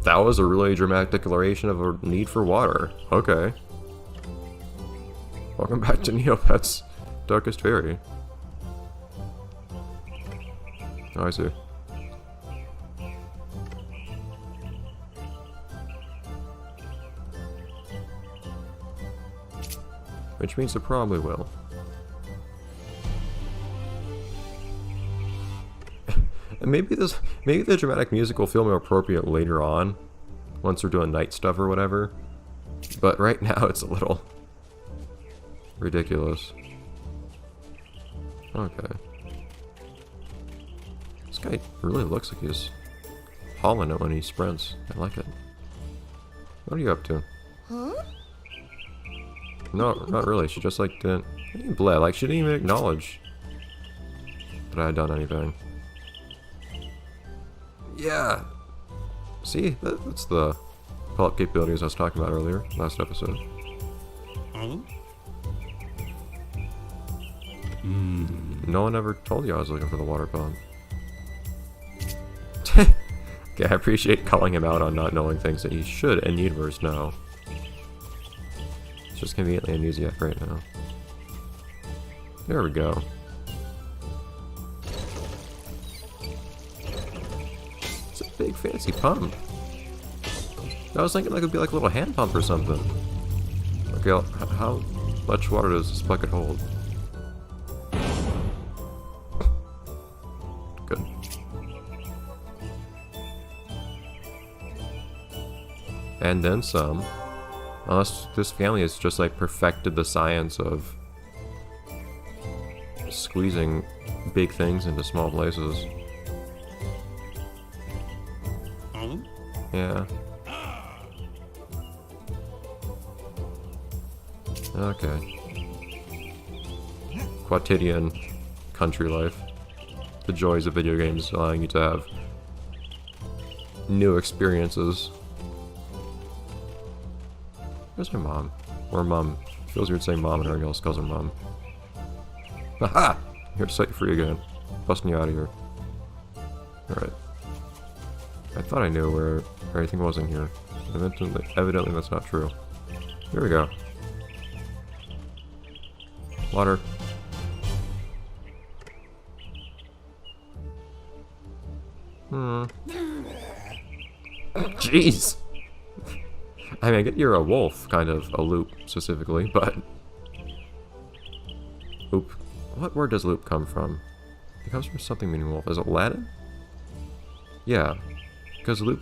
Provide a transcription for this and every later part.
That was a really dramatic declaration of a need for water. Okay. Welcome back to Neopets' Darkest Faerie. Oh, I see. Which means it probably will. And maybe the dramatic music will feel more appropriate later on, once we're doing night stuff or whatever. But right now it's a little ridiculous. Okay. This guy really looks like he's hauling it when he sprints. I like it. What are you up to? Huh? No, not really. She just like didn't bled. Like she didn't even acknowledge that I had done anything. Yeah. See, that's the pull-up capabilities I was talking about earlier, last episode. No one ever told you I was looking for the water pump. Okay, I appreciate calling him out on not knowing things that he should and universe know. It's just conveniently amnesiac right now. There we go. It's a big fancy pump. I was thinking that could be like a little hand pump or something. Okay, how much water does this bucket hold? Good. And then some. Unless this family has just like perfected the science of squeezing big things into small places. Yeah. Okay. Quotidian country life. The joys of video games allowing you to have new experiences. Where's my mom? Or mom. Feels weird saying mom and everyone else calls her mom. Haha! Here to set you free again. Busting you out of here. Alright. I thought I knew where everything was in here. Evidently that's not true. Here we go. Water. Jeez! I mean, I get you're a wolf, kind of, a loop, specifically, but... Loop. What word does loop come from? It comes from something meaning wolf. Is it Latin? Yeah. Because loop,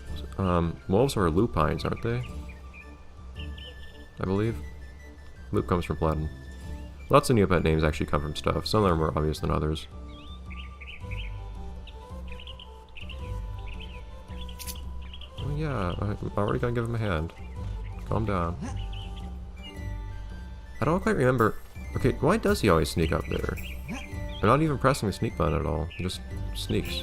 wolves are lupines, aren't they? I believe. Loop comes from Latin. Lots of Neopet names actually come from stuff. Some of them are more obvious than others. Oh yeah, I'm already gonna give him a hand. Calm down. I don't quite remember. Okay, why does he always sneak up there? I'm not even pressing the sneak button at all. He just sneaks.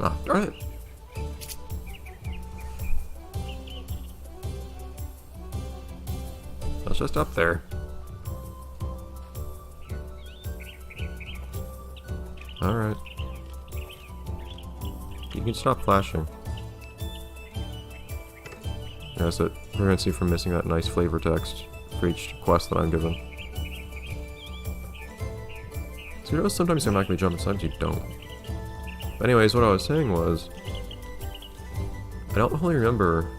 Ah, darn it. That's just up there. Alright. You can stop flashing. Yes, it prevents you from missing that nice flavor text for each quest that I'm given. So you know, sometimes you're not going to jump inside, you don't. But anyways, what I was saying was, I don't really remember.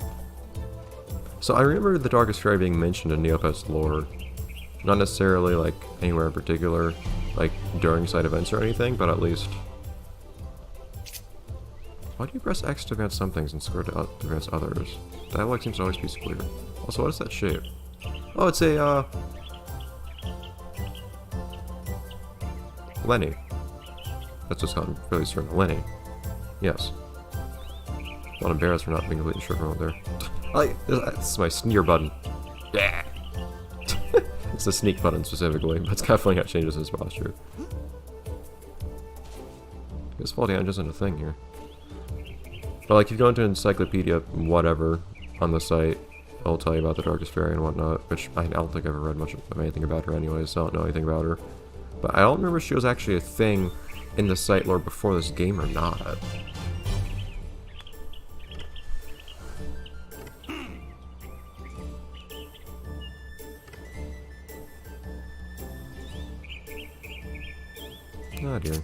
So I remember the Darkest Faerie being mentioned in Neopets lore. Not necessarily like anywhere in particular, like during side events or anything, but at least. Why do you press X to advance some things and square to advance others? Dialogue seems to always be clear. Also, what is that shape? Oh, it's a Lenny. That's just how I'm really certain. Lenny. Yes. Not embarrassed for not being completely sure from out there. That's my sneer button. Yeah. It's the sneak button specifically, but it's definitely how it changes his posture. This fall damage isn't a thing here. But like, if you go into encyclopedia, whatever, on the site, I'll tell you about the Darkest Faerie and whatnot, which I don't think I've ever read much of anything about her anyways, so I don't know anything about her. But I don't remember if she was actually a thing in the site lore before this game or not. Oh dear.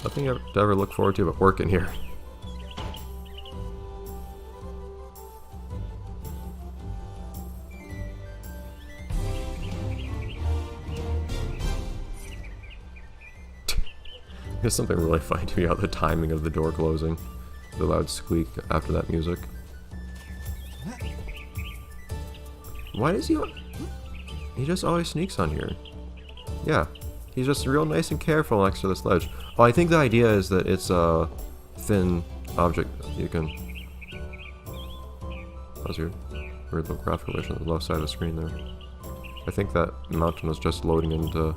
Nothing to ever look forward to but working here. There's something really funny to me about the timing of the door closing. The loud squeak after that music. Why does he... He just always sneaks on here. Yeah. He's just real nice and careful next to this ledge. Oh, I think the idea is that it's a thin object that you can... That was weird. Weird little graphical glitch on the left side of the screen there. I think that mountain was just loading into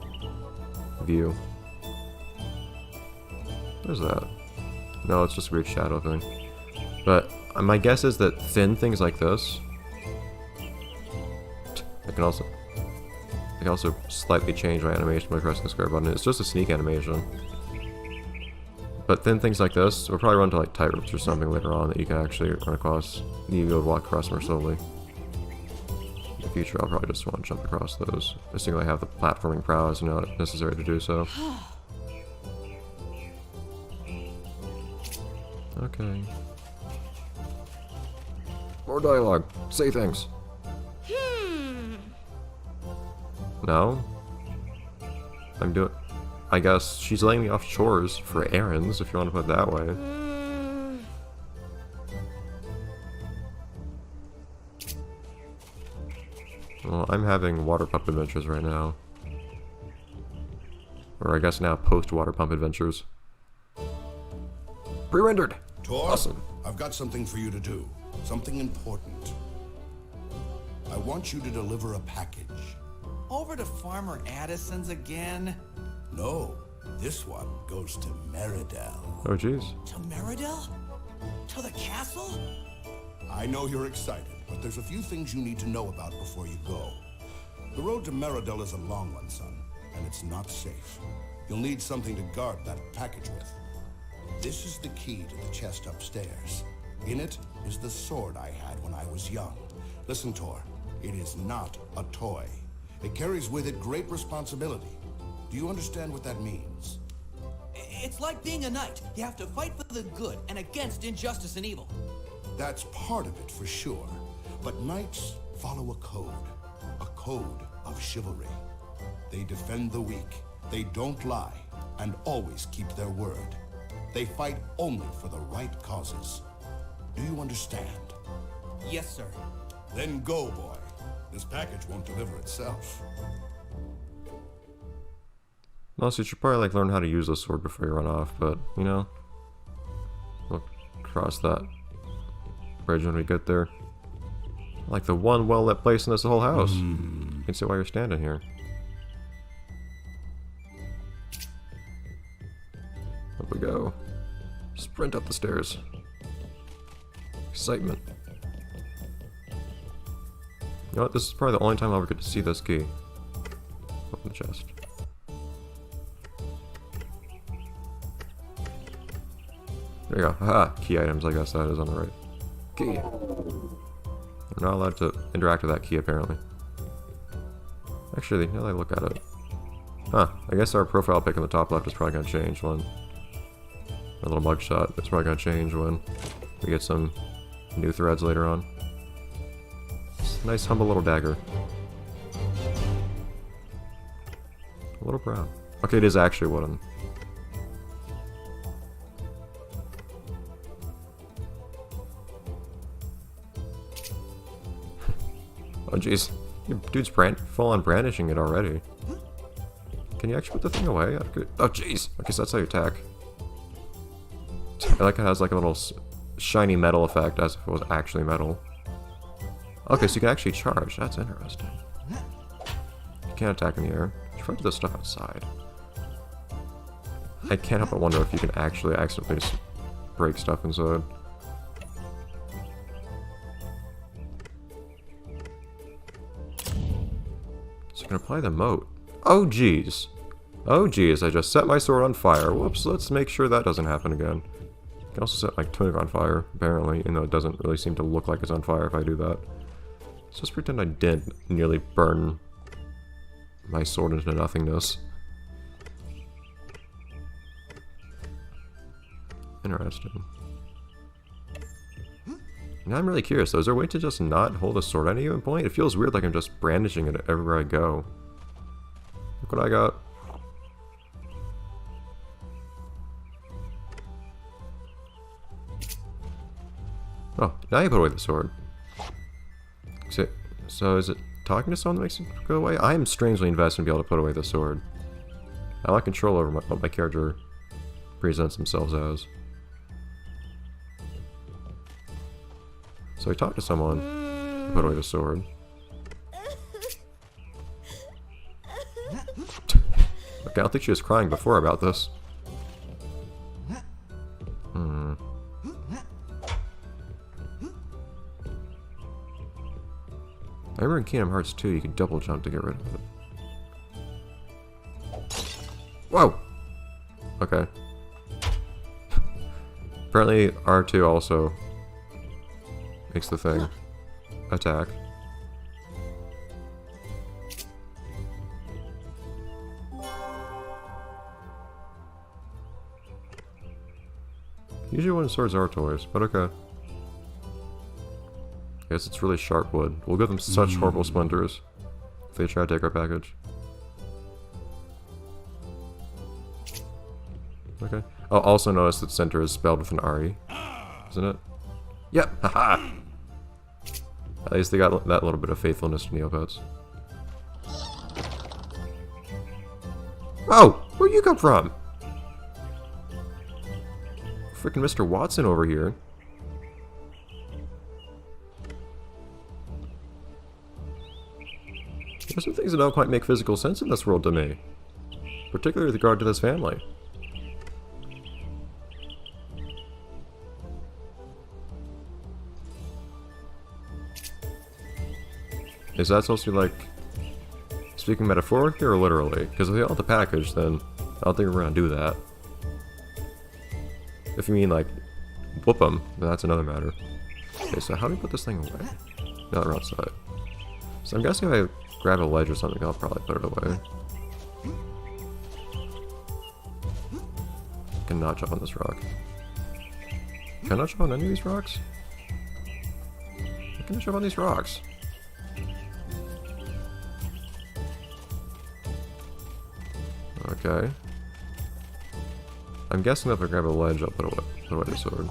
view. What is that? No, it's just a weird shadow thing. But my guess is that thin things like this... I can also slightly change my animation by pressing the square button. It's just a sneak animation. But thin things like this will probably run to like tightropes or something later on that you can actually run across. You go walk across more slowly. In the future, I'll probably just want to jump across those, assuming I have the platforming prowess and not necessary to do so. Okay. More dialogue. Say things. No? I guess she's laying me off chores for errands, if you want to put it that way. Well, I'm having water pump adventures right now. Or I guess now post-water pump adventures. Pre-rendered! Tor, awesome. I've got something for you to do. Something important. I want you to deliver a package. Over to Farmer Addison's again? No, this one goes to Meridel. Oh jeez. To Meridel? To the castle? I know you're excited, but there's a few things you need to know about before you go. The road to Meridel is a long one, son, and it's not safe. You'll need something to guard that package with. This is the key to the chest upstairs. In it is the sword I had when I was young. Listen, Tor, it is not a toy. It carries with it great responsibility. Do you understand what that means? It's like being a knight. You have to fight for the good and against injustice and evil. That's part of it for sure. But knights follow a code of chivalry. They defend the weak, they don't lie, and always keep their word. They fight only for the right causes. Do you understand? Yes, sir. Then go, boy. This package won't deliver itself. Honestly, you should probably like learn how to use the sword before you run off, but you know, we'll cross that bridge when we get there. Like the one well-lit place in this whole house. You can see why you're standing here. Up we go. Sprint up the stairs. Excitement. You know what? This is probably the only time I'll ever get to see this key. Open the chest. There you go. Haha. Key items, I guess that is on the right. Key. We're not allowed to interact with that key, apparently. Actually, now that I look at it. Huh. I guess our profile pic in the top left is probably going to change when... A little mugshot. It's probably going to change when we get some new threads later on. Nice, humble little dagger. A little brown. Okay, it is actually wooden. Oh jeez. Dude's full on brandishing it already. Can you actually put the thing away? Oh jeez. Okay, so that's how you attack. I like it has like a little shiny metal effect as if it was actually metal. Okay, so you can actually charge. That's interesting. You can't attack in the air. You should probably do this stuff outside. I can't help but wonder if you can actually accidentally just break stuff inside. can apply the moat. Oh, jeez. Oh, jeez, I just set my sword on fire. Whoops, let's make sure that doesn't happen again. I can also set my tunic on fire, apparently, even though it doesn't really seem to look like it's on fire if I do that. So let's pretend I did nearly burn my sword into nothingness. Interesting. Now I'm really curious though, is there a way to just not hold a sword at any given point? It feels weird like I'm just brandishing it everywhere I go. Look what I got. Oh, now you put away the sword. So is it talking to someone that makes it go away? I am strangely invested in being able to put away the sword. I like control over what my character presents themselves as. So I talked to someone and put away the sword. Okay, I don't think she was crying before about this. I remember in Kingdom Hearts 2 you could double jump to get rid of it. Whoa! Okay. Apparently R2 also makes the thing attack. Usually wooden swords are toys, but okay. I guess it's really sharp wood. We'll give them such horrible splinters if they try to take our package. Okay. I'll also notice that center is spelled with an R-E, isn't it? Yep! Haha! At least they got that little bit of faithfulness to Neopets. Oh! Where'd you come from? Freaking Mr. Watson over here. There's some things that don't quite make physical sense in this world to me. Particularly with regard to this family. Is that supposed to be like speaking metaphorically or literally? Because if they want the package, then I don't think we're gonna do that. If you mean like whoop them, then that's another matter. Okay, so how do we put this thing away? Now that we're outside. So I'm guessing if I grab a ledge or something, I'll probably put it away. I cannot jump on this rock. Can I not jump on any of these rocks? I can jump on these rocks. Okay. I'm guessing if I grab a ledge, I'll put away the sword.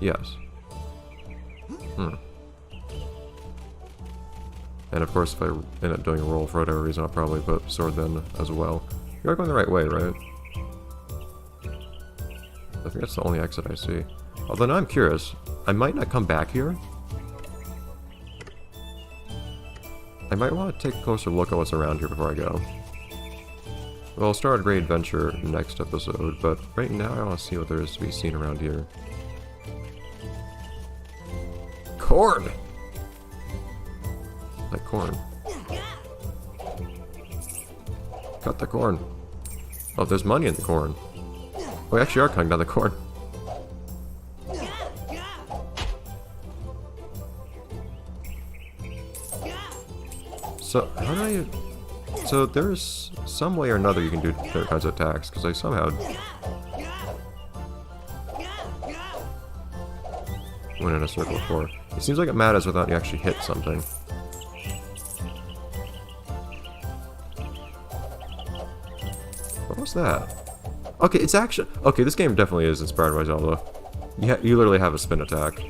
Yes. And of course, if I end up doing a roll for whatever reason, I'll probably put sword then as well. You're going the right way, right? I think that's the only exit I see. Although now I'm curious, I might not come back here. I might want to take a closer look at what's around here before I go. Well, I'll start a great adventure next episode, but right now I want to see what there is to be seen around here. Corn! Like corn. Cut the corn. Oh, there's money in the corn. We actually are cutting down the corn. So, how do I... So, there's some way or another you can do different kinds of attacks, because I somehow... went in a circle before. It seems like it matters without you actually hit something. What was that? Okay, it's actually... Okay, this game definitely is inspired by Zelda. You literally have a spin attack.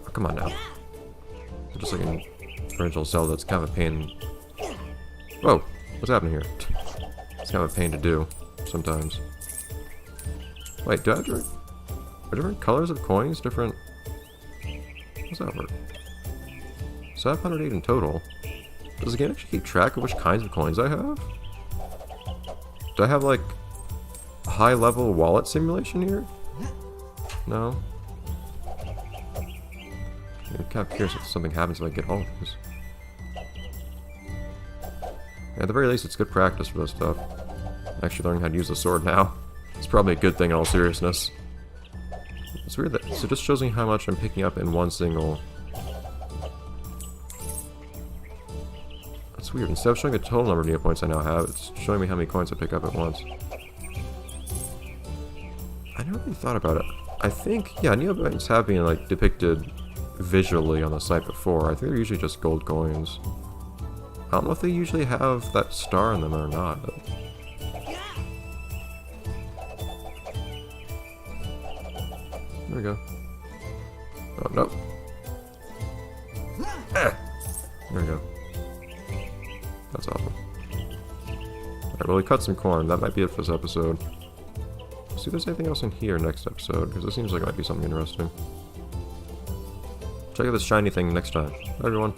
Oh, come on now. Just like in original Zelda, it's kind of a pain... Whoa! What's happening here? It's kind of a pain to do, sometimes. Wait, do I have different... Are different colors of coins different... How's that work? So I have 108 in total. Does the game actually keep track of which kinds of coins I have? Do I have like a high level wallet simulation here? No? I'm kind of curious if something happens if I get all of these. At the very least, it's good practice for this stuff. Actually learning how to use the sword now. It's probably a good thing in all seriousness. It's weird that, so just shows me how much I'm picking up in one single. That's weird. Instead of showing the total number of Neopoints I now have, it's showing me how many coins I pick up at once. I never really thought about it. I think, yeah, Neopoints have been like depicted visually on the site before. I think they're usually just gold coins. I don't know if they usually have that star in them or not. But... There we go. Oh, no. There we go. That's awesome. Alright, well, we cut some corn. That might be it for this episode. See if there's anything else in here next episode, because this seems like it might be something interesting. Check out this shiny thing next time. Bye, everyone.